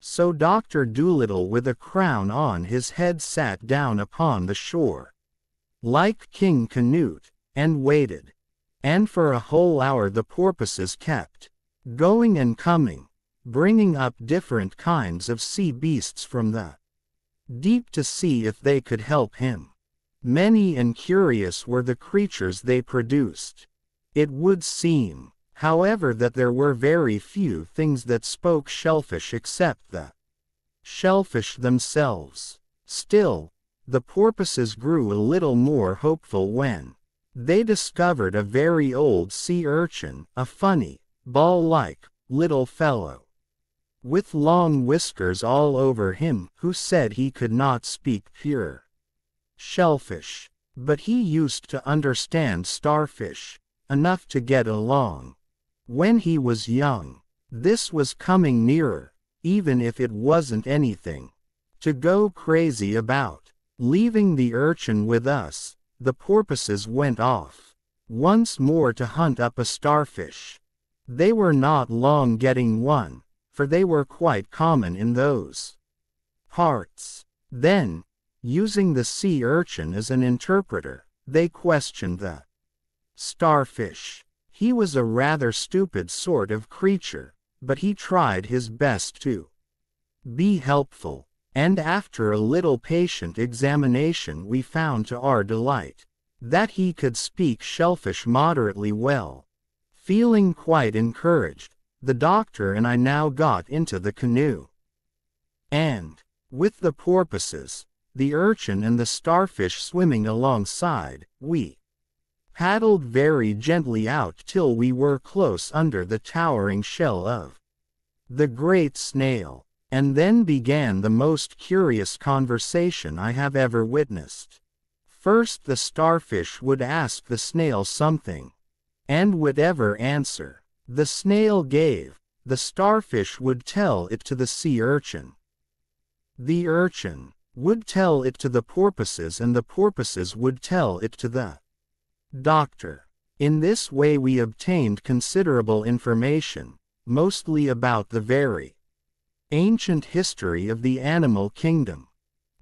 So Dr. Dolittle with a crown on his head sat down upon the shore, like King Canute, and waited. And for a whole hour the porpoises kept going and coming, bringing up different kinds of sea beasts from the deep to see if they could help him. Many and curious were the creatures they produced. It would seem, however, that there were very few things that spoke shellfish except the shellfish themselves. Still, the porpoises grew a little more hopeful when they discovered a very old sea urchin, a funny, ball-like, little fellow, with long whiskers all over him, who said he could not speak pure shellfish, but he used to understand starfish, enough to get along. When he was young, this was coming nearer, even if it wasn't anything to go crazy about. Leaving the urchin with us, the porpoises went off once more to hunt up a starfish. They were not long getting one, for they were quite common in those parts. Then, using the sea urchin as an interpreter, they questioned the starfish. He was a rather stupid sort of creature, but he tried his best to be helpful, and after a little patient examination we found to our delight that he could speak shellfish moderately well. Feeling quite encouraged, the doctor and I now got into the canoe, and, with the porpoises, the urchin and the starfish swimming alongside, we paddled very gently out till we were close under the towering shell of the great snail, and then began the most curious conversation I have ever witnessed. First the starfish would ask the snail something, and whatever answer the snail gave, the starfish would tell it to the sea urchin. The urchin would tell it to the porpoises, and the porpoises would tell it to the doctor. In this way we obtained considerable information, mostly about the very ancient history of the animal kingdom.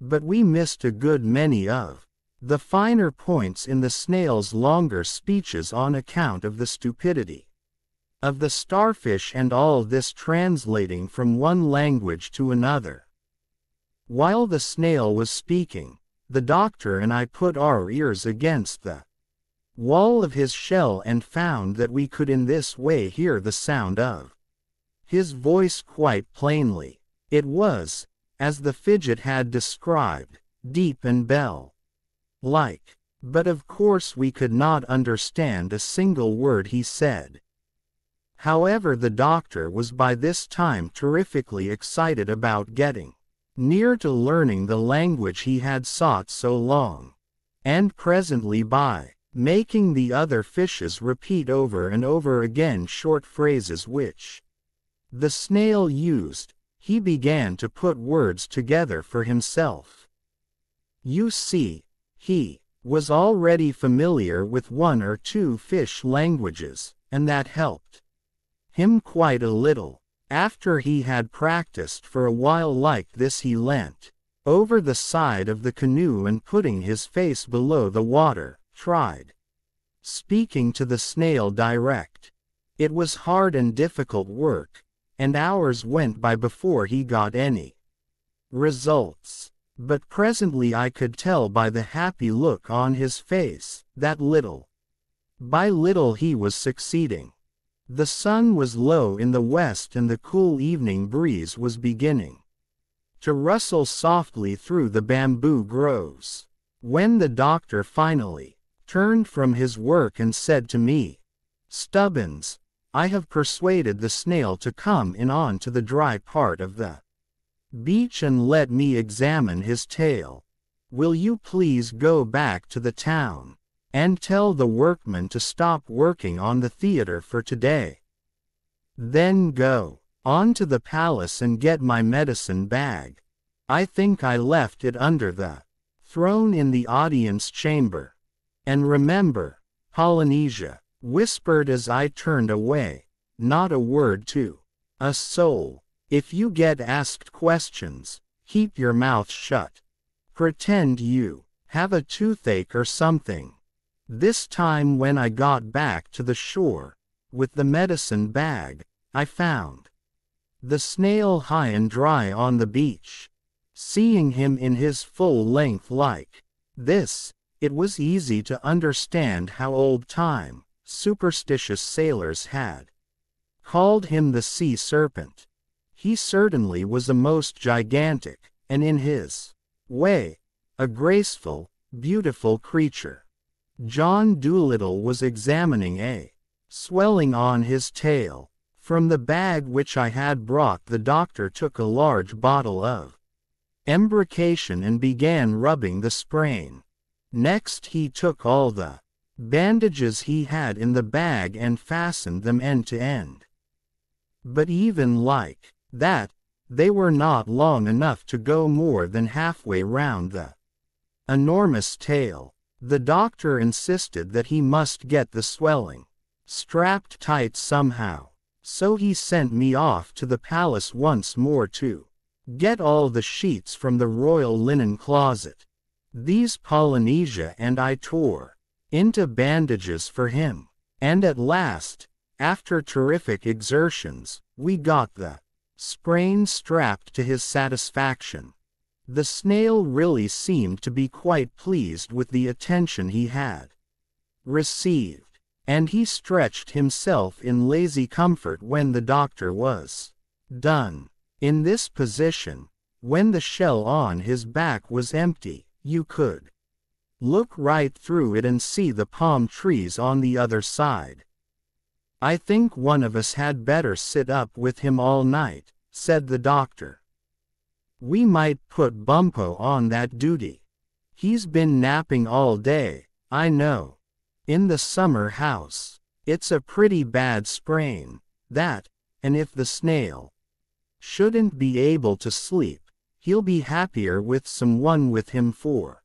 But we missed a good many of the finer points in the snail's longer speeches on account of the stupidity of the starfish, and all this translating from one language to another. While the snail was speaking, the doctor and I put our ears against the wall of his shell and found that we could in this way hear the sound of his voice quite plainly. It was, as the fidget had described, deep and bell-like, but of course we could not understand a single word he said. However, the doctor was by this time terrifically excited about getting near to learning the language he had sought so long, and presently, by making the other fishes repeat over and over again short phrases which the snail used, he began to put words together for himself. You see, he was already familiar with one or two fish languages, and that helped him quite a little. After he had practiced for a while like this, he leant over the side of the canoe and, putting his face below the water, tried speaking to the snail direct. It was hard and difficult work, and hours went by before he got any results. But presently I could tell by the happy look on his face that little by little he was succeeding. The sun was low in the west, and the cool evening breeze was beginning to rustle softly through the bamboo groves, when the doctor finally turned from his work and said to me, "Stubbins, I have persuaded the snail to come in on to the dry part of the beach and let me examine his tail. Will you please go back to the town and tell the workmen to stop working on the theater for today? Then go on to the palace and get my medicine bag. I think I left it under the throne in the audience chamber. And remember, Polynesia whispered as I turned away, not a word to a soul. If you get asked questions, keep your mouth shut. Pretend you have a toothache or something. This time when I got back to the shore, with the medicine bag, I found the snail high and dry on the beach. Seeing him in his full length like this, it was easy to understand how old-time, superstitious sailors had called him the sea serpent. He certainly was a most gigantic, and in his way, a graceful, beautiful creature. John Dolittle was examining a swelling on his tail. From the bag which I had brought, the doctor took a large bottle of embrocation and began rubbing the sprain. Next he took all the bandages he had in the bag and fastened them end to end. But even like that, they were not long enough to go more than halfway round the enormous tail. The doctor insisted that he must get the swelling strapped tight somehow. So he sent me off to the palace once more to get all the sheets from the royal linen closet. These Polynesia and I tore into bandages for him, and at last, after terrific exertions, we got the sprain strapped to his satisfaction. The snail really seemed to be quite pleased with the attention he had received, and he stretched himself in lazy comfort when the doctor was done. In this position, when the shell on his back was empty, you could look right through it and see the palm trees on the other side. I think one of us had better sit up with him all night, said the doctor. We might put Bumpo on that duty. He's been napping all day, I know. In the summer house. It's a pretty bad sprain, that, and if the snail shouldn't be able to sleep, he'll be happier with someone with him for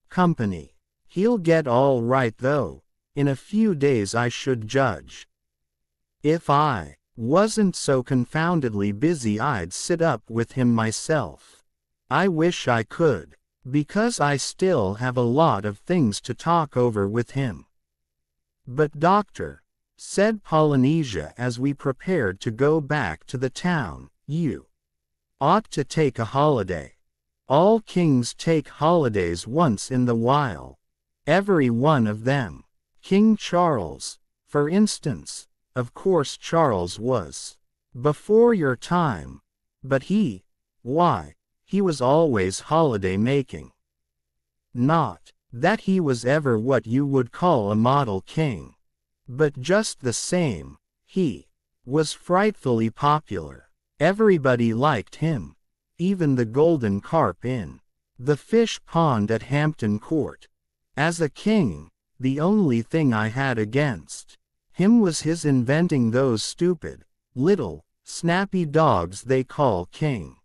company. He'll get all right though, in a few days I should judge. If I wasn't so confoundedly busy I'd sit up with him myself. I wish I could, because I still have a lot of things to talk over with him. But doctor, said Polynesia as we prepared to go back to the town, you ought to take a holiday. All kings take holidays once in the while. Every one of them. King Charles, for instance. Of course Charles was before your time, but he was always holiday making. Not that he was ever what you would call a model king, but just the same, he was frightfully popular. Everybody liked him, even the golden carp in the fish pond at Hampton Court. As a king, the only thing I had against him was his inventing those stupid, little, snappy dogs they call King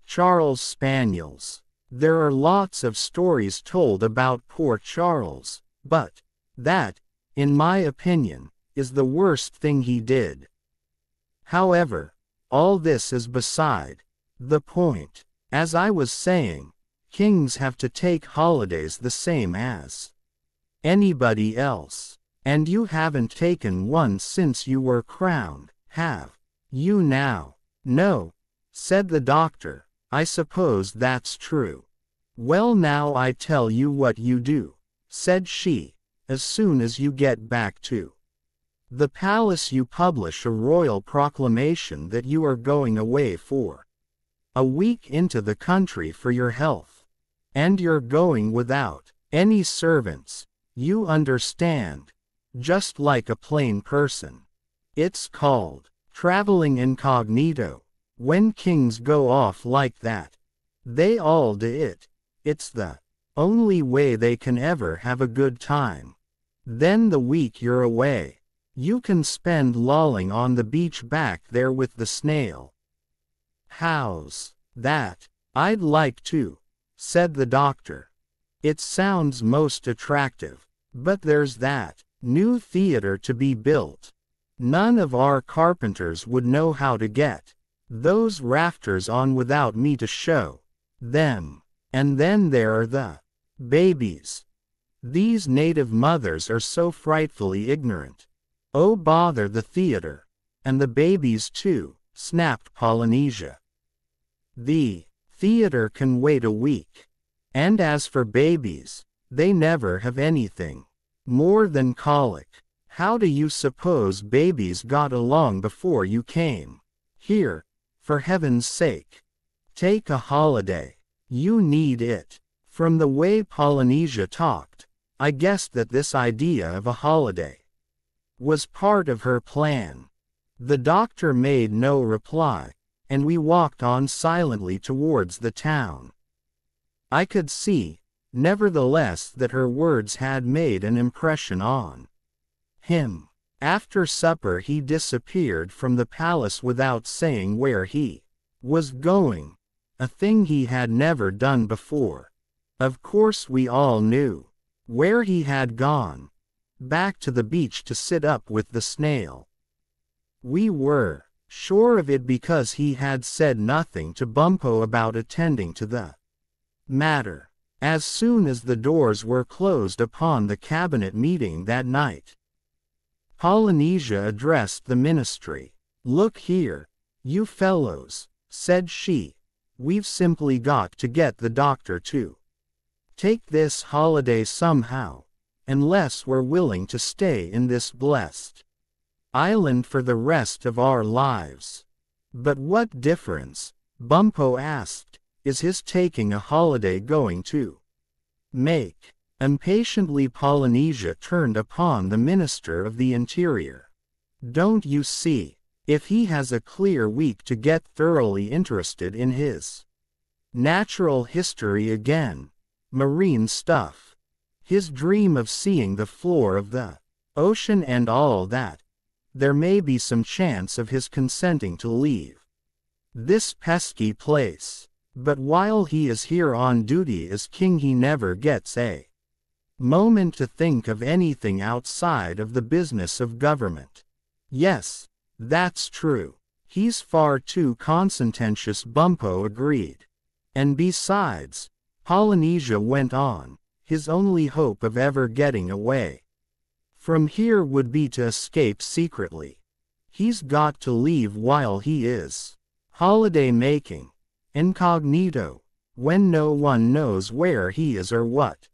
Charles Spaniels. There are lots of stories told about poor Charles, but that, in my opinion, is the worst thing he did. However, all this is beside the point. As I was saying, kings have to take holidays the same as anybody else. And you haven't taken one since you were crowned, have you now? No, said the doctor. I suppose that's true. Well, now I tell you what you do, said she. As soon as you get back to the palace you publish a royal proclamation that you are going away for a week into the country for your health. And you're going without any servants, you understand, just like a plain person. It's called traveling incognito. When kings go off like that, they all do it. It's the only way they can ever have a good time. Then the week you're away, you can spend lolling on the beach back there with the snail. How's that? I'd like to, said the doctor. It sounds most attractive, but there's that new theater to be built. None of our carpenters would know how to get Those rafters on without me to show them. And then there are the babies. These native mothers are so frightfully ignorant. Oh bother the theater. And the babies too, snapped Polynesia. The theater can wait a week. And as for babies, they never have anything more than colic. How do you suppose babies got along before you came here? For heaven's sake, take a holiday. You need it. From the way Polynesia talked, I guessed that this idea of a holiday was part of her plan. The doctor made no reply, and we walked on silently towards the town. I could see, nevertheless, that her words had made an impression on him. After supper he disappeared from the palace without saying where he was going, a thing he had never done before. Of course we all knew where he had gone, back to the beach to sit up with the snail. We were sure of it because he had said nothing to Bumpo about attending to the matter. As soon as the doors were closed upon the cabinet meeting that night, Polynesia addressed the ministry. "Look here, you fellows," said she, "we've simply got to get the doctor to take this holiday somehow, unless we're willing to stay in this blessed island for the rest of our lives." "But what difference," Bumpo asked, "is his taking a holiday going to make?" Impatiently Polynesia turned upon the Minister of the Interior. "Don't you see, if he has a clear week to get thoroughly interested in his natural history again, marine stuff, his dream of seeing the floor of the ocean and all that, there may be some chance of his consenting to leave this pesky place. But while he is here on duty as king he never gets a moment to think of anything outside of the business of government." "Yes, that's true. He's far too conscientious," Bumpo agreed. "And besides," Polynesia went on, "his only hope of ever getting away from here would be to escape secretly. He's got to leave while he is holiday making, incognito, when no one knows where he is or what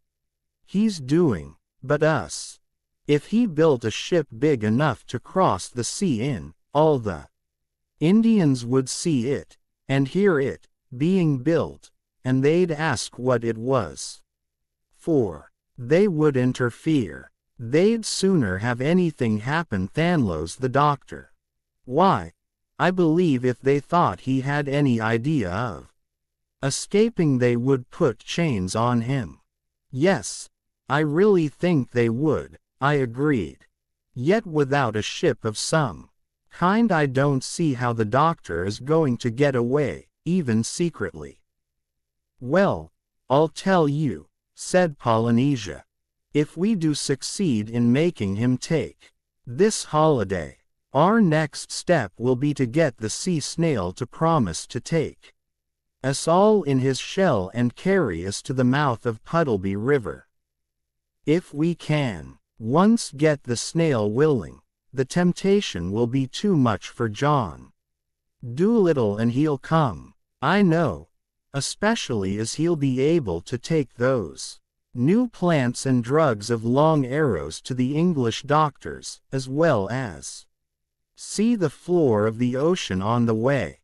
he's doing but us. If he built a ship big enough to cross the sea in, all the Indians would see it, and hear it, being built, and they'd ask what it was for. They would interfere. They'd sooner have anything happen than lose the doctor. Why, I believe if they thought he had any idea of escaping they would put chains on him." "Yes, I really think they would," I agreed. "Yet without a ship of some kind I don't see how the doctor is going to get away, even secretly." "Well, I'll tell you," said Polynesia. "If we do succeed in making him take this holiday, our next step will be to get the sea snail to promise to take us all in his shell and carry us to the mouth of Puddleby River. If we can once get the snail willing, the temptation will be too much for John Dolittle and he'll come, I know, especially as he'll be able to take those new plants and drugs of Long Arrows to the English doctors, as well as see the floor of the ocean on the way."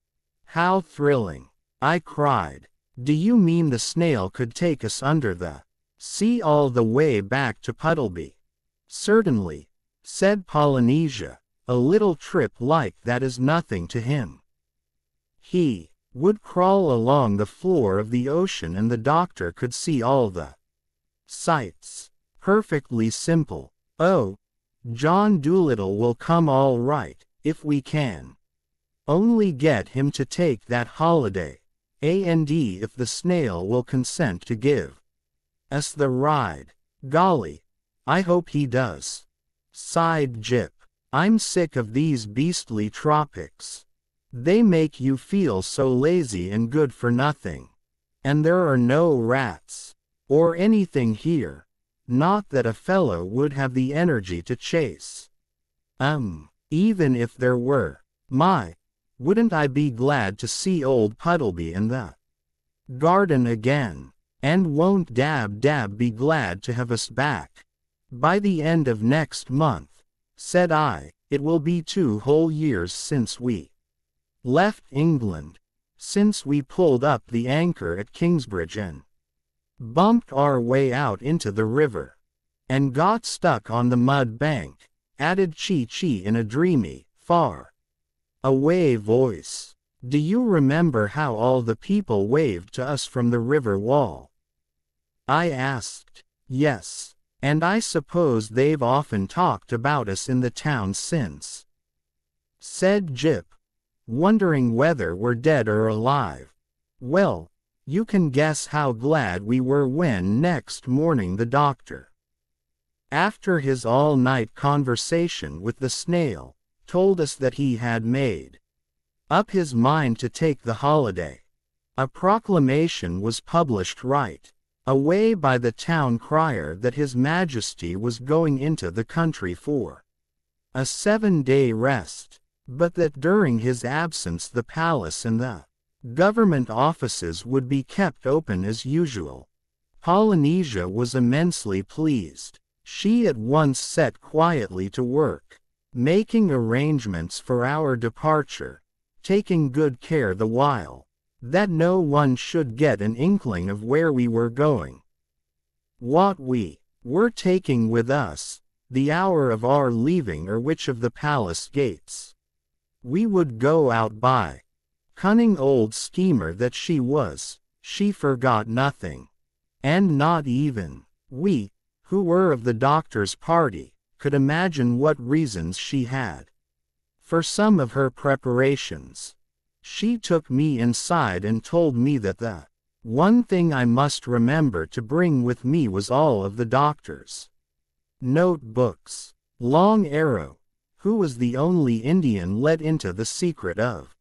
"How thrilling!" I cried. "Do you mean the snail could take us under the sea all the way back to Puddleby?" "Certainly," said Polynesia. "A little trip like that is nothing to him. He would crawl along the floor of the ocean and the doctor could see all the sights. Perfectly simple. Oh, John Dolittle will come all right, if we can only get him to take that holiday, and if the snail will consent to give us the ride. Golly, I hope he does," sighed Jip. "I'm sick of these beastly tropics. They make you feel so lazy and good for nothing. And there are no rats. Or anything here. Not that a fellow would have the energy to chase. Even if there were. Wouldn't I be glad to see old Puddleby in the garden again. And won't Dab be glad to have us back. By the end of next month, said I, it will be 2 whole years since we left England, since we pulled up the anchor at Kingsbridge and bumped our way out into the river, and got stuck on the mud bank, added Chi-Chi in a dreamy, far away voice. Do you remember how all the people waved to us from the river wall? I asked. Yes. And I suppose they've often talked about us in the town since, said Jip, wondering whether we're dead or alive. Well, you can guess how glad we were when next morning the doctor, after his all-night conversation with the snail, told us that he had made up his mind to take the holiday. A proclamation was published right away by the town crier that His Majesty was going into the country for a 7-day rest, but that during his absence the palace and the government offices would be kept open as usual. Polynesia was immensely pleased. She at once set quietly to work, making arrangements for our departure, taking good care the while that no one should get an inkling of where we were going, what we were taking with us, the hour of our leaving or which of the palace gates we would go out by. Cunning old schemer that she was, she forgot nothing. And not even we, who were of the doctor's party, could imagine what reasons she had for some of her preparations. She took me inside and told me that the one thing I must remember to bring with me was all of the doctor's notebooks. Long Arrow, who was the only Indian let into the secret of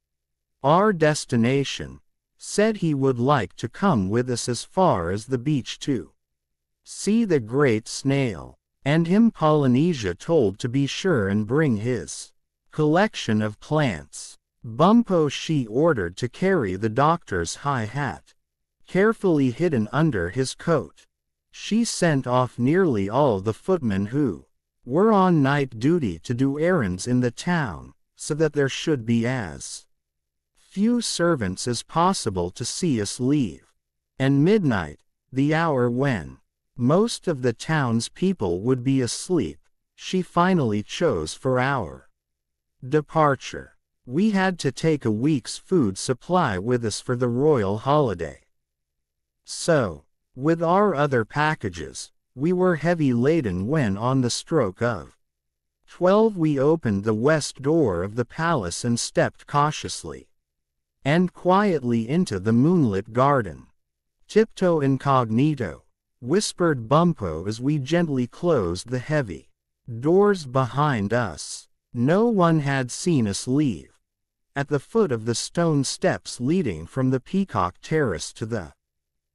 our destination, said he would like to come with us as far as the beach to see the great snail, and him Polynesia told to be sure and bring his collection of plants. Bumpo she ordered to carry the doctor's high hat, carefully hidden under his coat. She sent off nearly all the footmen who were on night duty to do errands in the town, so that there should be as few servants as possible to see us leave. And midnight, the hour when most of the town's people would be asleep, she finally chose for our departure. We had to take a week's food supply with us for the royal holiday. So, with our other packages, we were heavy laden when on the stroke of 12 we opened the west door of the palace and stepped cautiously and quietly into the moonlit garden. Tiptoe incognito, whispered Bumpo as we gently closed the heavy doors behind us. No one had seen us leave. At the foot of the stone steps leading from the Peacock Terrace to the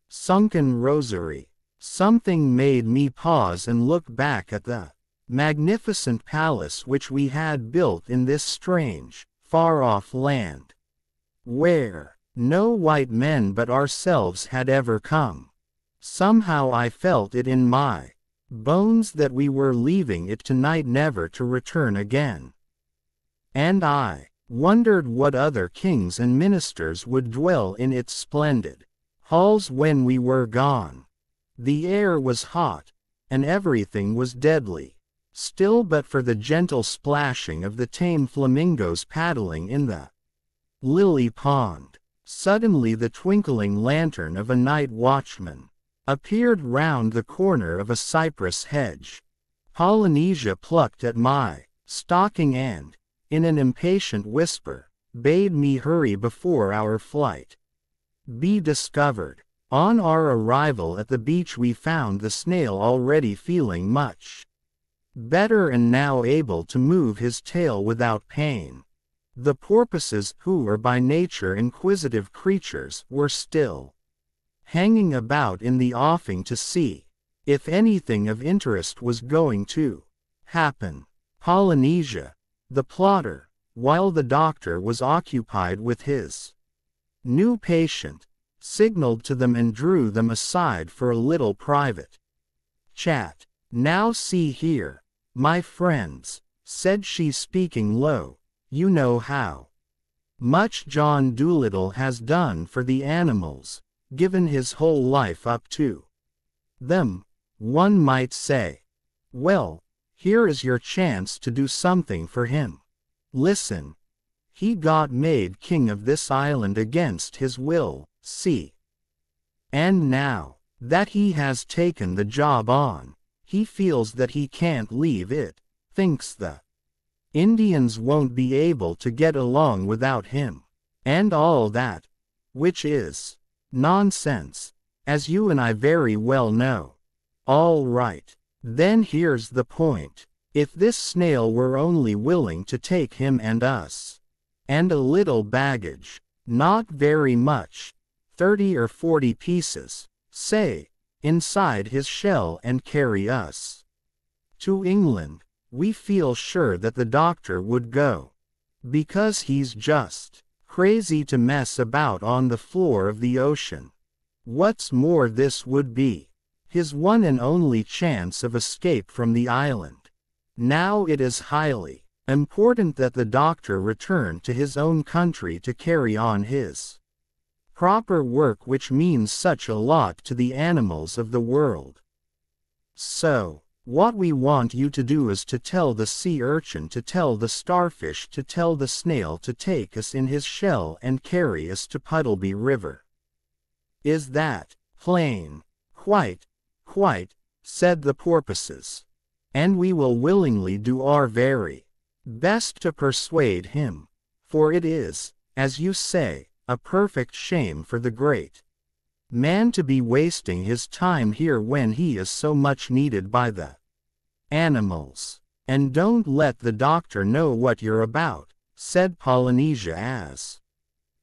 sunken rosary, something made me pause and look back at the magnificent palace which we had built in this strange, far-off land, where no white men but ourselves had ever come. Somehow I felt it in my bones that we were leaving it tonight, never to return again. And I wondered what other kings and ministers would dwell in its splendid halls when we were gone. The air was hot, and everything was deadly still but for the gentle splashing of the tame flamingos paddling in the lily pond. Suddenly the twinkling lantern of a night watchman appeared round the corner of a cypress hedge. Polynesia plucked at my stocking and, in an impatient whisper, bade me hurry before our flight be discovered. On our arrival at the beach we found the snail already feeling much better and now able to move his tail without pain. The porpoises, who are by nature inquisitive creatures, were still hanging about in the offing to see if anything of interest was going to happen. Polynesia, the plotter, while the doctor was occupied with his new patient, signaled to them and drew them aside for a little private chat. "Now see here, my friends," said she, speaking low, "you know how much John Dolittle has done for the animals, given his whole life up to them. One might say, well, here is your chance to do something for him. Listen. He got made king of this island against his will, see. And now that he has taken the job on, he feels that he can't leave it, thinks the Indians won't be able to get along without him, and all that, which is nonsense, as you and I very well know. All right, then here's the point. If this snail were only willing to take him and us, and a little baggage, not very much, 30 or 40 pieces, say, inside his shell, and carry us to England, we feel sure that the doctor would go. Because he's just crazy to mess about on the floor of the ocean. What's more, this would be his one and only chance of escape from the island. Now it is highly important that the doctor return to his own country to carry on his proper work, which means such a lot to the animals of the world. So, what we want you to do is to tell the sea urchin to tell the starfish to tell the snail to take us in his shell and carry us to Puddleby River. Is that plain? Quite, said the porpoises. And we will willingly do our very best to persuade him, for it is, as you say, a perfect shame for the great man to be wasting his time here when he is so much needed by the animals. And don't let the doctor know what you're about, said Polynesia as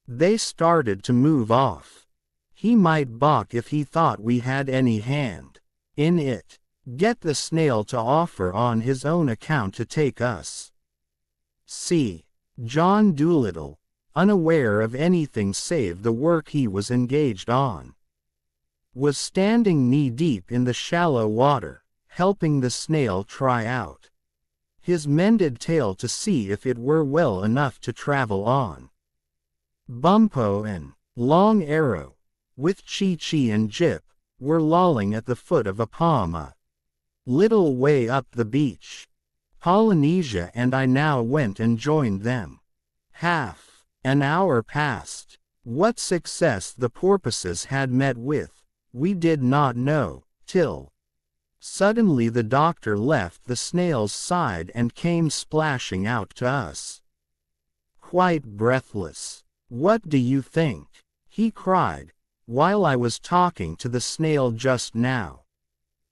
they started to move off. He might balk if he thought we had any hand in it. Get the snail to offer on his own account to take us. See, John Dolittle, unaware of anything save the work he was engaged on, was standing knee-deep in the shallow water, helping the snail try out his mended tail to see if it were well enough to travel on. Bumpo and Long Arrow, with Chi-Chi and Jip, were lolling at the foot of a palm a little way up the beach. Polynesia and I now went and joined them. Half an hour passed. What success the porpoises had met with, we did not know, till suddenly the doctor left the snail's side and came splashing out to us, quite breathless. "What do you think?" he cried, "while I was talking to the snail just now.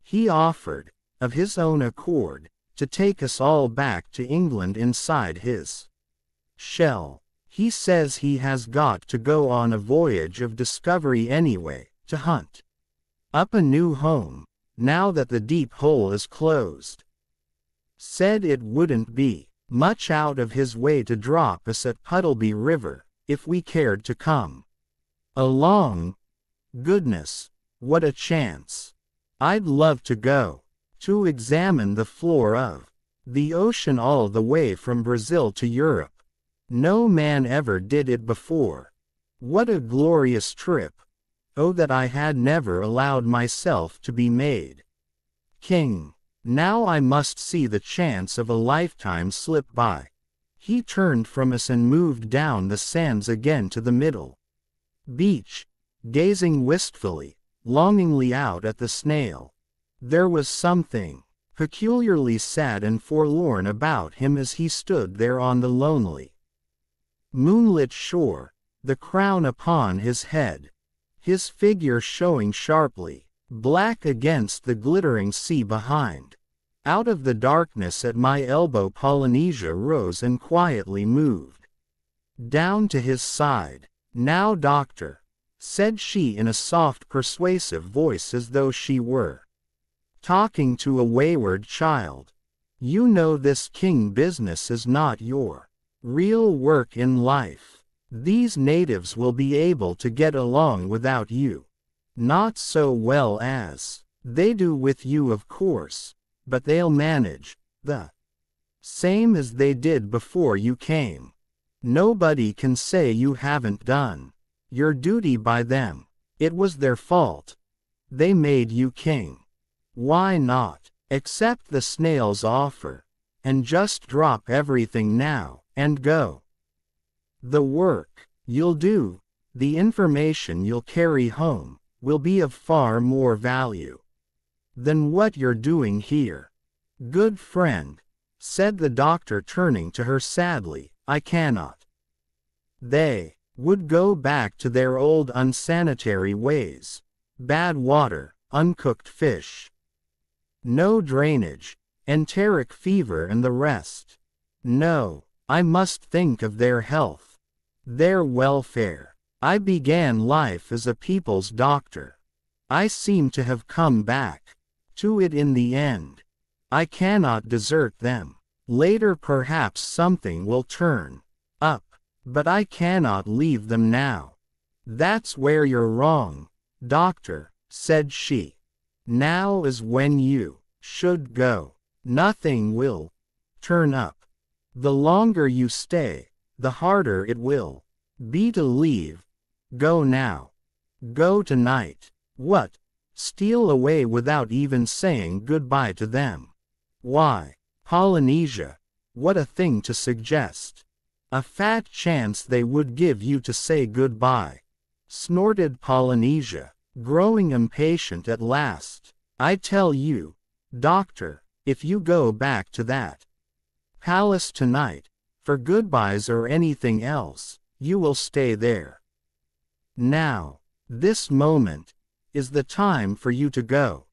He offered, of his own accord, to take us all back to England inside his shell. He says he has got to go on a voyage of discovery anyway, to hunt up a new home, now that the deep hole is closed. Said it wouldn't be much out of his way to drop us at Puddleby River, if we cared to come along. Goodness, what a chance. I'd love to go to examine the floor of the ocean all the way from Brazil to Europe. No man ever did it before. What a glorious trip. Oh, that I had never allowed myself to be made king. Now I must see the chance of a lifetime slip by." He turned from us and moved down the sands again to the middle beach, gazing wistfully, longingly out at the snail. There was something peculiarly sad and forlorn about him as he stood there on the lonely, moonlit shore, the crown upon his head, his figure showing sharply black against the glittering sea behind. Out of the darkness at my elbow Polynesia rose and quietly moved down to his side. "Now, doctor," said she in a soft, persuasive voice as though she were talking to a wayward child. "You know this king business is not your real work in life. These natives will be able to get along without you. Not so well as they do with you, of course, but they'll manage the same as they did before you came. Nobody can say you haven't done your duty by them. It was their fault. They made you king. Why not accept the snail's offer and just drop everything now and go? The work you'll do, the information you'll carry home, will be of far more value than what you're doing here." "Good friend," said the doctor, turning to her sadly, "I cannot." They would go back to their old unsanitary ways. Bad water, uncooked fish, no drainage, enteric fever and the rest. No, I must think of their health, their welfare. I began life as a people's doctor. I seem to have come back to it in the end. I cannot desert them. Later perhaps something will turn up, but I cannot leave them now." "That's where you're wrong, doctor," said she. "Now is when you should go. Nothing will turn up. The longer you stay, the harder it will be to leave. Go now. Go tonight." "What? Steal away without even saying goodbye to them? Why, Polynesia, what a thing to suggest. A fat chance they would give you to say goodbye," snorted Polynesia, growing impatient at last. "I tell you, doctor, if you go back to that palace tonight, for goodbyes or anything else, you will stay there. Now, this moment, is the time for you to go."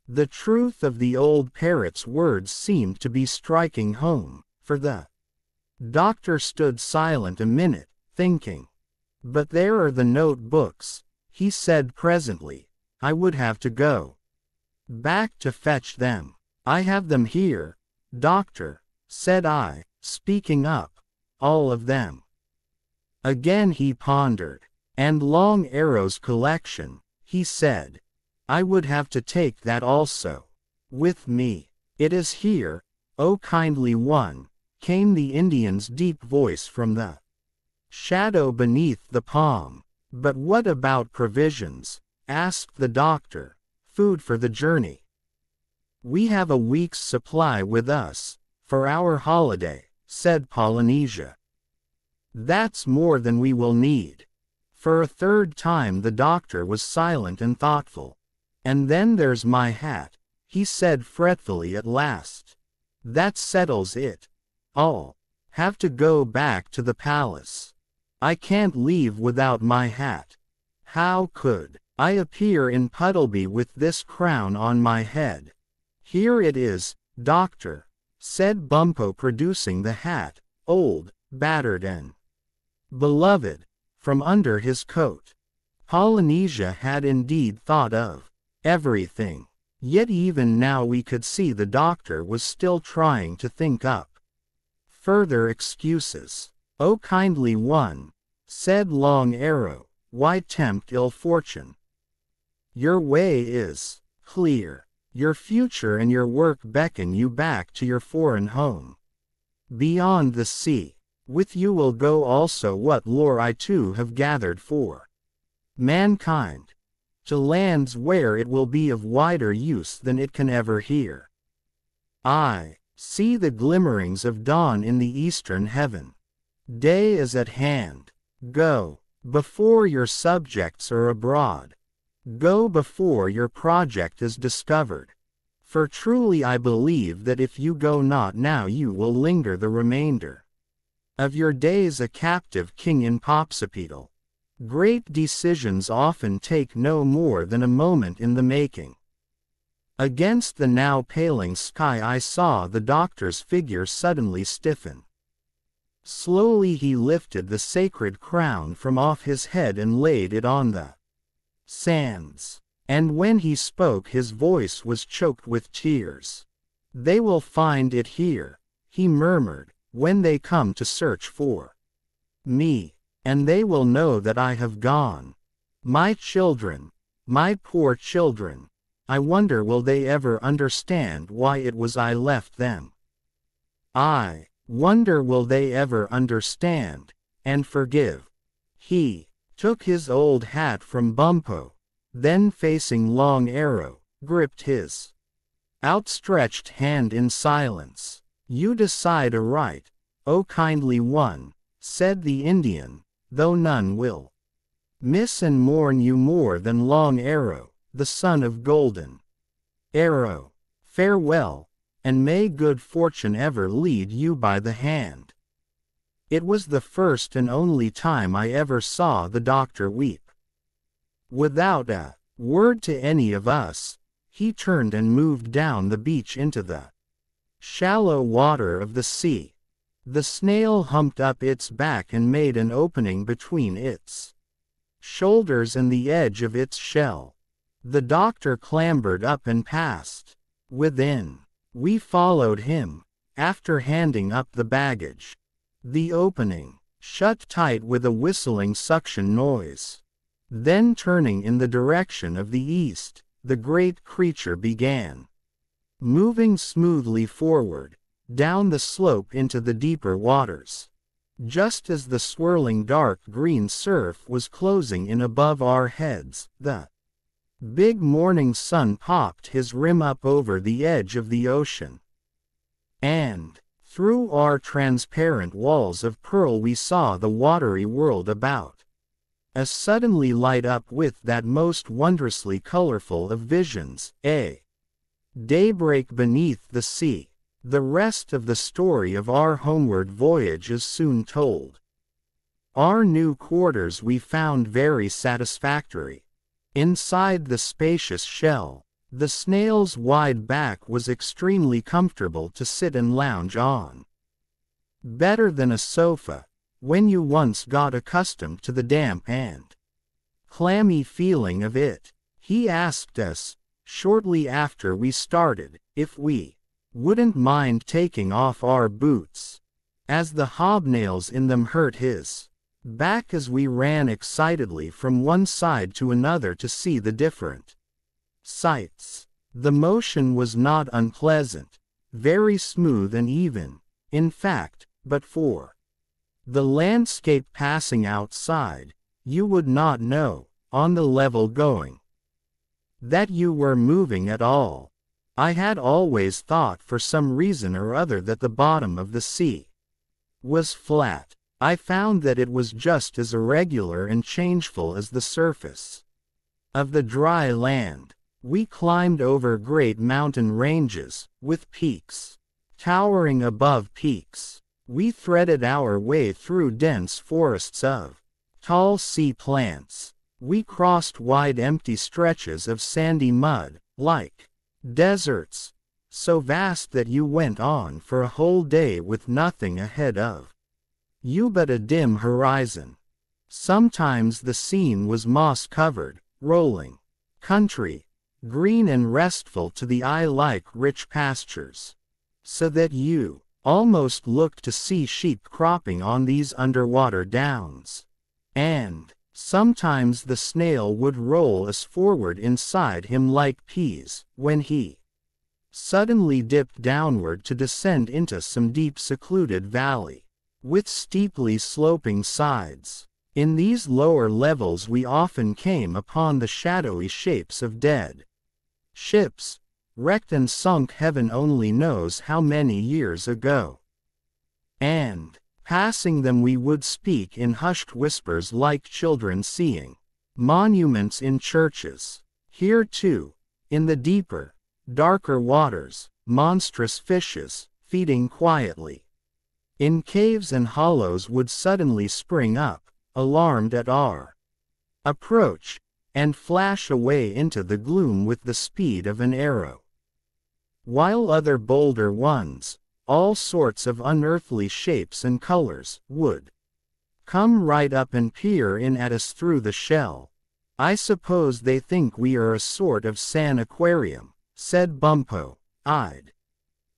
The truth of the old parrot's words seemed to be striking home, for the doctor stood silent a minute, thinking. "But there are the notebooks," he said presently. "I would have to go back to fetch them." "I have them here, doctor," said I, speaking up. "All of them." Again he pondered. "And Long Arrow's collection," he said. "I would have to take that also with me." "It is here, O kindly one," came the Indian's deep voice from the shadow beneath the palm. "But what about provisions?" asked the doctor. "Food for the journey?" "We have a week's supply with us for our holiday," said Polynesia. "That's more than we will need." For a third time the doctor was silent and thoughtful. "And then there's my hat," he said fretfully at last. "That settles it. I'll have to go back to the palace. I can't leave without my hat. How could I appear in Puddleby with this crown on my head?" "Here it is, doctor," said Bumpo, producing the hat, old, battered and beloved, from under his coat. Polynesia had indeed thought of everything. Yet even now we could see the doctor was still trying to think up further excuses. "O kindly one," said Long Arrow, "why tempt ill fortune? Your way is clear. Your future and your work beckon you back to your foreign home. Beyond the sea. With you will go also what lore I too have gathered for mankind, to lands where it will be of wider use than it can ever hear. I see the glimmerings of dawn in the eastern heaven. Day is at hand. Go, before your subjects are abroad. Go before your project is discovered. For truly I believe that if you go not now you will linger the remainder of your days a captive king in Popsipetel. Great decisions often take no more than a moment in the making." Against the now paling sky I saw the doctor's figure suddenly stiffen. Slowly he lifted the sacred crown from off his head and laid it on the sands. And when he spoke his voice was choked with tears. "They will find it here," he murmured, "when they come to search for me. And they will know that I have gone. My children, my poor children, I wonder will they ever understand why it was I left them? I wonder will they ever understand, and forgive." He took his old hat from Bumpo, then facing Long Arrow, gripped his outstretched hand in silence. "You decide aright, O kindly one," said the Indian, "though none will miss and mourn you more than Long Arrow, the son of Golden Arrow. Farewell, and may good fortune ever lead you by the hand." It was the first and only time I ever saw the doctor weep. Without a word to any of us, he turned and moved down the beach into the shallow water of the sea. The snail humped up its back and made an opening between its shoulders and the edge of its shell. The doctor clambered up and passed within. We followed him, after handing up the baggage. The opening shut tight with a whistling suction noise. Then turning in the direction of the east, the great creature began moving smoothly forward, down the slope into the deeper waters. Just as the swirling dark green surf was closing in above our heads, the big morning sun popped his rim up over the edge of the ocean. And, through our transparent walls of pearl we saw the watery world about us suddenly light up with that most wondrously colorful of visions, a daybreak beneath the sea. The rest of the story of our homeward voyage is soon told. Our new quarters we found very satisfactory. Inside the spacious shell, the snail's wide back was extremely comfortable to sit and lounge on. Better than a sofa, when you once got accustomed to the damp and clammy feeling of it. He asked us, shortly after we started, if we wouldn't mind taking off our boots, as the hobnails in them hurt his back as we ran excitedly from one side to another to see the different sights. The motion was not unpleasant, very smooth and even, in fact, but for the landscape passing outside, you would not know, on the level going, that you were moving at all. I had always thought for some reason or other that the bottom of the sea was flat. I found that it was just as irregular and changeful as the surface of the dry land. We climbed over great mountain ranges, with peaks towering above peaks. We threaded our way through dense forests of tall sea plants. We crossed wide empty stretches of sandy mud, like deserts, so vast that you went on for a whole day with nothing ahead of you but a dim horizon. Sometimes the scene was moss-covered, rolling country, green and restful to the eye like rich pastures, so that you almost looked to see sheep cropping on these underwater downs. And sometimes the snail would roll us forward inside him like peas, when he suddenly dipped downward to descend into some deep secluded valley, with steeply sloping sides. In these lower levels we often came upon the shadowy shapes of dead ships, wrecked and sunk heaven only knows how many years ago. And, passing them we would speak in hushed whispers like children seeing monuments in churches. Here too, in the deeper, darker waters, monstrous fishes, feeding quietly in caves and hollows would suddenly spring up, alarmed at our approach, and flash away into the gloom with the speed of an arrow. While other bolder ones, all sorts of unearthly shapes and colors, would come right up and peer in at us through the shell. I suppose they think we are a sort of sand aquarium, said Bumpo. I'd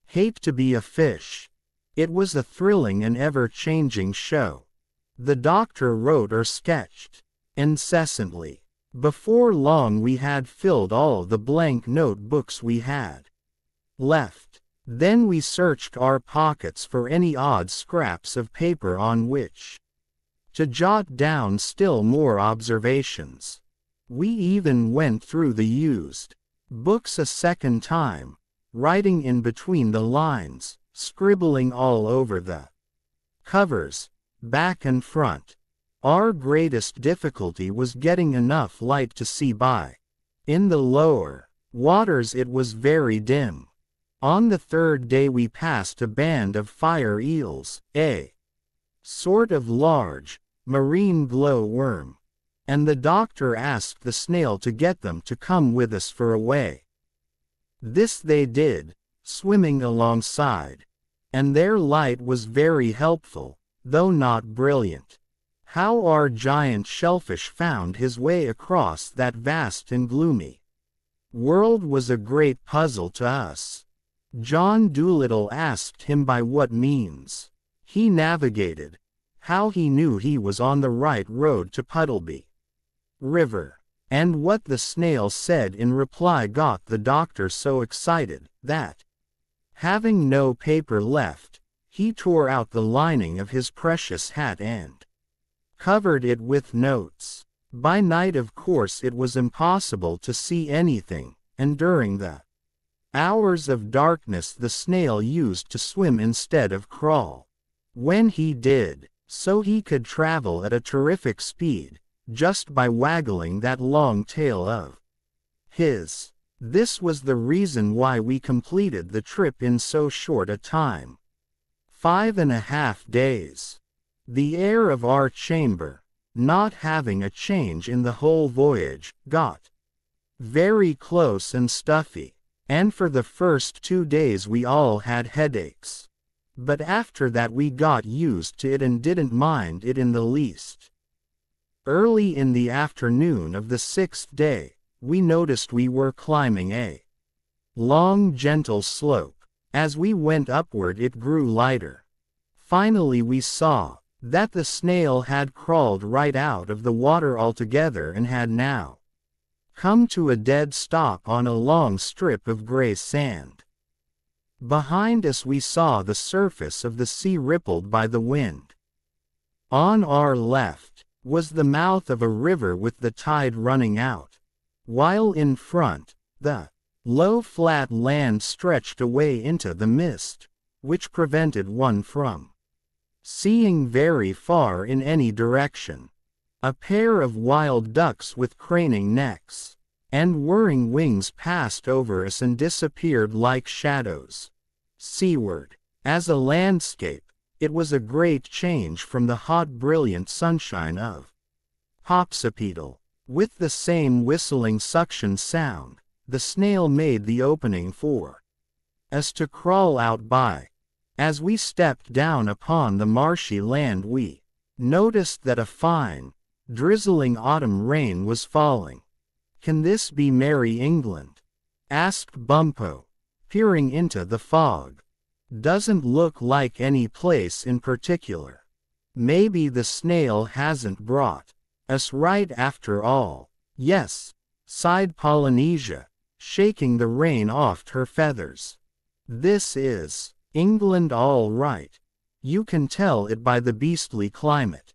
hate to be a fish. It was a thrilling and ever-changing show. The doctor wrote or sketched incessantly. Before long we had filled all the blank notebooks we had left. Then we searched our pockets for any odd scraps of paper on which to jot down still more observations. We even went through the used books a second time, writing in between the lines, scribbling all over the covers, back and front. Our greatest difficulty was getting enough light to see by. In the lower waters it was very dim. On the third day we passed a band of fire eels, a sort of large, marine glow-worm, and the doctor asked the snail to get them to come with us for a way. This they did, swimming alongside, and their light was very helpful, though not brilliant. How our giant shellfish found his way across that vast and gloomy world was a great puzzle to us. John Dolittle asked him by what means he navigated, how he knew he was on the right road to Puddleby River, and what the snail said in reply got the doctor so excited that, having no paper left, he tore out the lining of his precious hat and covered it with notes. By night of course it was impossible to see anything, and during the hours of darkness the snail used to swim instead of crawl. When he did so he could travel at a terrific speed, just by waggling that long tail of his. This was the reason why we completed the trip in so short a time. 5.5 days. The air of our chamber, not having a change in the whole voyage, got very close and stuffy, and for the first 2 days we all had headaches. But after that we got used to it and didn't mind it in the least. Early in the afternoon of the 6th day, we noticed we were climbing a long gentle slope. As we went upward it grew lighter. Finally we saw that the snail had crawled right out of the water altogether and had now come to a dead stop on a long strip of gray sand. Behind us we saw the surface of the sea rippled by the wind. On our left was the mouth of a river with the tide running out, while in front, the low flat land stretched away into the mist, which prevented one from seeing very far in any direction. A pair of wild ducks with craning necks and whirring wings passed over us and disappeared like shadows. Seaward, as a landscape, it was a great change from the hot brilliant sunshine of Popsipetel. With the same whistling suction sound, the snail made the opening for us to crawl out by. As we stepped down upon the marshy land we noticed that a fine, drizzling autumn rain was falling. "Can this be Merry England?" asked Bumpo, peering into the fog. "Doesn't look like any place in particular. Maybe the snail hasn't brought us right after all." "Yes," sighed Polynesia, shaking the rain off her feathers. "This is England all right. You can tell it by the beastly climate."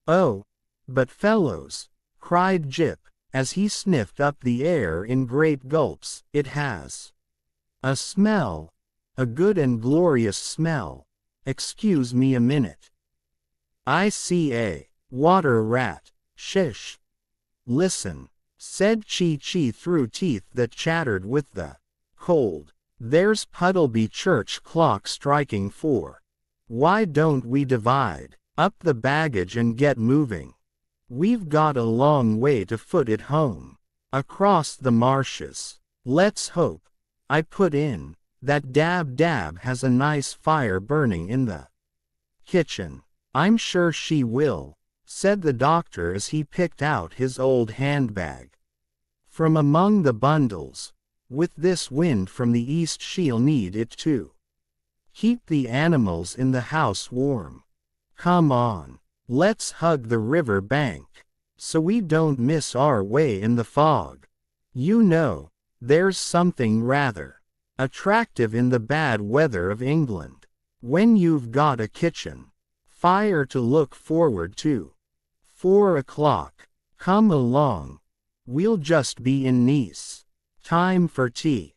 "Oh, but fellows," cried Jip, as he sniffed up the air in great gulps, "it has a smell, a good and glorious smell. Excuse me a minute. I see a water rat. Shish." "Listen," said Chee-Chee through teeth that chattered with the cold. "There's Puddleby Church clock striking 4. Why don't we divide up the baggage and get moving? We've got a long way to foot it home, across the marshes." "Let's hope," I put in. that Dab has a nice fire burning in the kitchen. I'm sure she will, said the doctor as he picked out his old handbag. From among the bundles, with this wind from the east she'll need it too. Keep the animals in the house warm. Come on, let's hug the river bank, so we don't miss our way in the fog. You know, there's something rather attractive in the bad weather of England, when you've got a kitchen fire to look forward to. 4 o'clock. Come along. We'll just be in Nice. Time for tea.